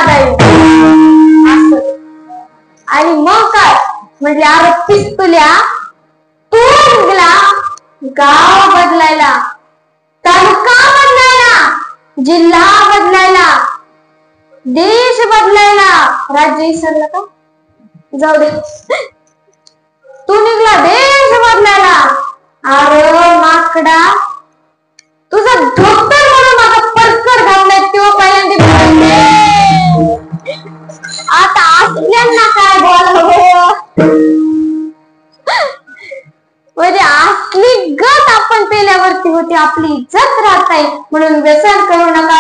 द्यावी असं. आणि मग काय म्हणजे अरे पिस्तुल्या, तू निघला गाव बदलायला, तालुका बदलायला, जिल्हा बदलायला, देश बदलायला, राज्य विसरलं का? जाऊ दे. तू निघला देश बदलायला. अरे माकडा, तुझा धोतर म्हणून माझा परकर घातलाय तो पहिल्यांदा. आता असल्यांना काय बोलावं? म्हणजे असली गत आपण पेल्यावरती होती, आपली इज्जत राहत आहे म्हणून व्यसन करू नका.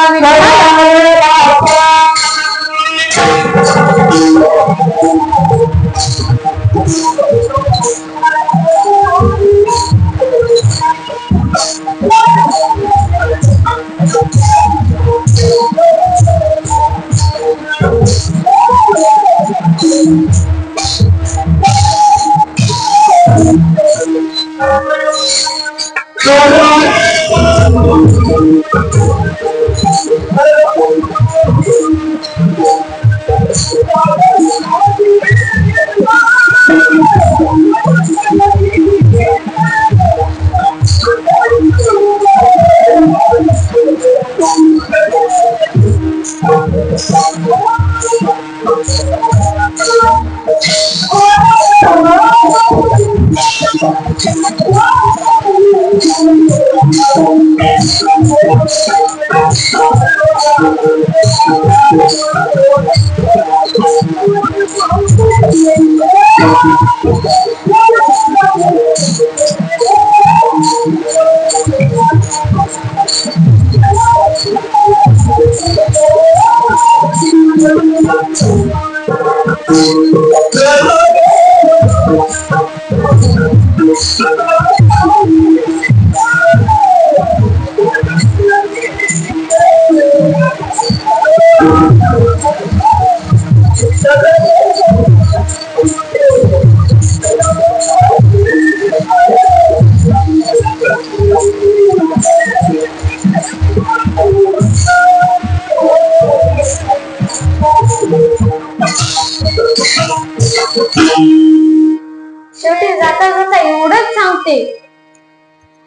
शेवटी जाता जाता एवढंच सांगते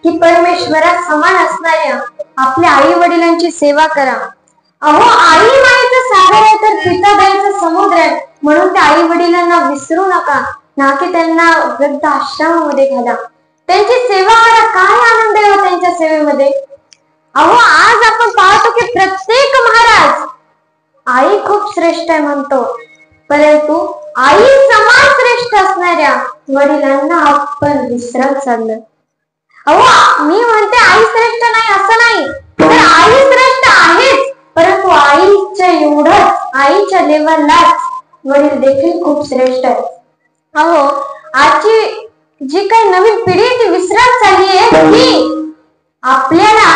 की परमेश्वरात समान असणाऱ्या आपल्या आई वडिलांची सेवा करा. अहो, आई मायेचं सागर आहे तर पिता दयाचा समुद्र आहे, म्हणून त्या आई वडिलांना विसरू नका, ना की त्यांना वृद्ध आश्रमामध्ये घाला. त्यांची सेवा करा. काय आनंद आहे त्यांच्या सेवेमध्ये. अहो, आज आपण पाहतो की प्रत्येक महाराज आई खूप श्रेष्ठ आहे म्हणतो, परंतु आई समान श्रेष्ठ असणाऱ्या वडिलांना आपण विसरत चाललो. अहो, मी म्हणते आई श्रेष्ठ नाही असं नाही, तर आई श्रेष्ठ आहेच, परंतु आईच्या एवढंच, आईच्या लेवललाच वडील देखील खूप श्रेष्ठ आहेत. अहो, आजची जी काही नवीन पिढी ती विसरत चालली आहे की आपल्याला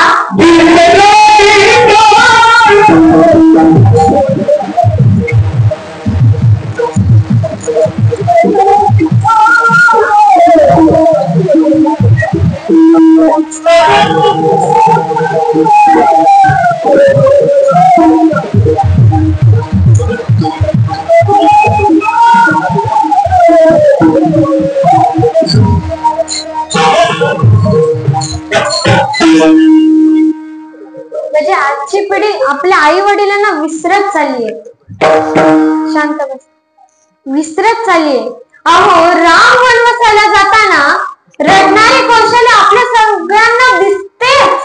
म्हणजे आजची पिढी आपल्या आई वडिलांना विसरत चालली आहे. शांत बस. विसरत चालली आहे. अहो, राम वनवासाला जाताना रडणारी कौशल्य आपल्या सगळ्यांना दिसतेच,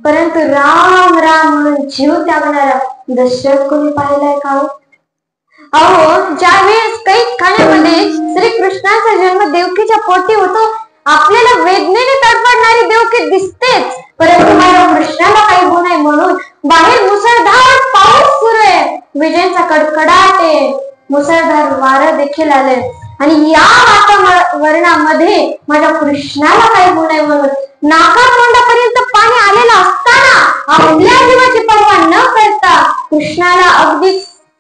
परंतु राम राम म्हणून जीव त्यागणारा दशरथ कोणी पाहिलाय का? अहो, ज्यावेळेस कैद खाण्यामध्ये श्रीकृष्णाचा जन्म देवकीच्या पोटी होतो, आपल्याला वेदनेने तडफडणारी देवकी दिसतेच, परंतु माझ्या कृष्णाला काही होऊ नये म्हणून बाहेर मुसळधार पाऊस सुरू आहे, विजेंचा कडकडाट आहे, मुसळधार वारं देखील आलंय, आणि या वातावरणामध्ये माझ्या कृष्णाला काही होऊ नये म्हणून नाकातोंडापर्यंत पाणी आलेलं असताना आपल्या जीवाची पर्वा न करता कृष्णाला अगदी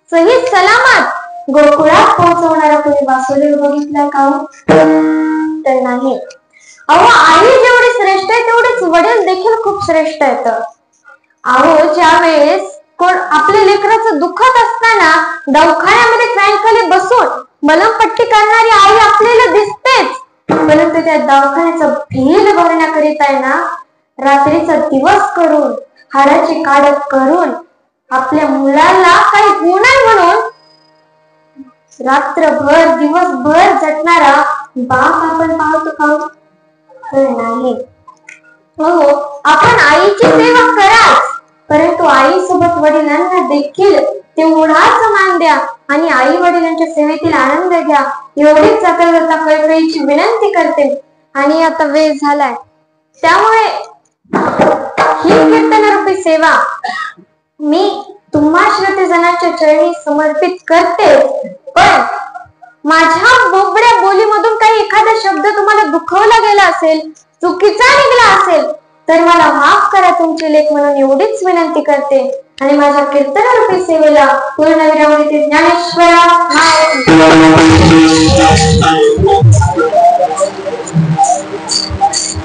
सही सलामत गोकुळात पोहोचवणारा कोणी वासुदेव बघितलाय का? तर नाही. अहो, आई जेवढी श्रेष्ठ आहे तेवढेच वडील देखील खूप श्रेष्ठ आहेत. अहो, ज्या वेळेस आपल्या लेकराचं दुखत असताना असताना दवाखान्यामध्ये फॅन खाली बसून मलमपट्टी करणारी आई आपल्याला दिसतेच, परंतु त्या दवाखान्याचं बिल भरण्याकरिता आहे ना रात्रीचा दिवस करून हाडाची काढत करून आपल्या मुलाला काही होऊ नये म्हणून रात्रभर दिवसभर झटणारा बाप आपण पाहतो का? नाही. हो, आपण आईची सेवा कराच, परंतु आई सोबत वडिलांना देखील तेवढाच मान द्या आणि आई वडिलांच्या सेवेतील आनंद घ्या, एवढीच जाता कळकळीची विनंती करते. आणि आता वेळ झालाय, त्यामुळे ही कीर्तनरूपी सेवा मी तुम्हा श्रोतेजनांच्या चरणी समर्पित करते. पण माझ्या बोबड्या बोलीमधून काही एखादा शब्द तुम्हाला दुखवला गेला असेल, चुकीचा निघाला असेल, तर मला माफ करा तुमचे लेख म्हणून एवढीच विनंती करते आणि माझ्या कीर्तनरूपी सेवेला पूर्ण विराम देते. ज्ञानेश्वरा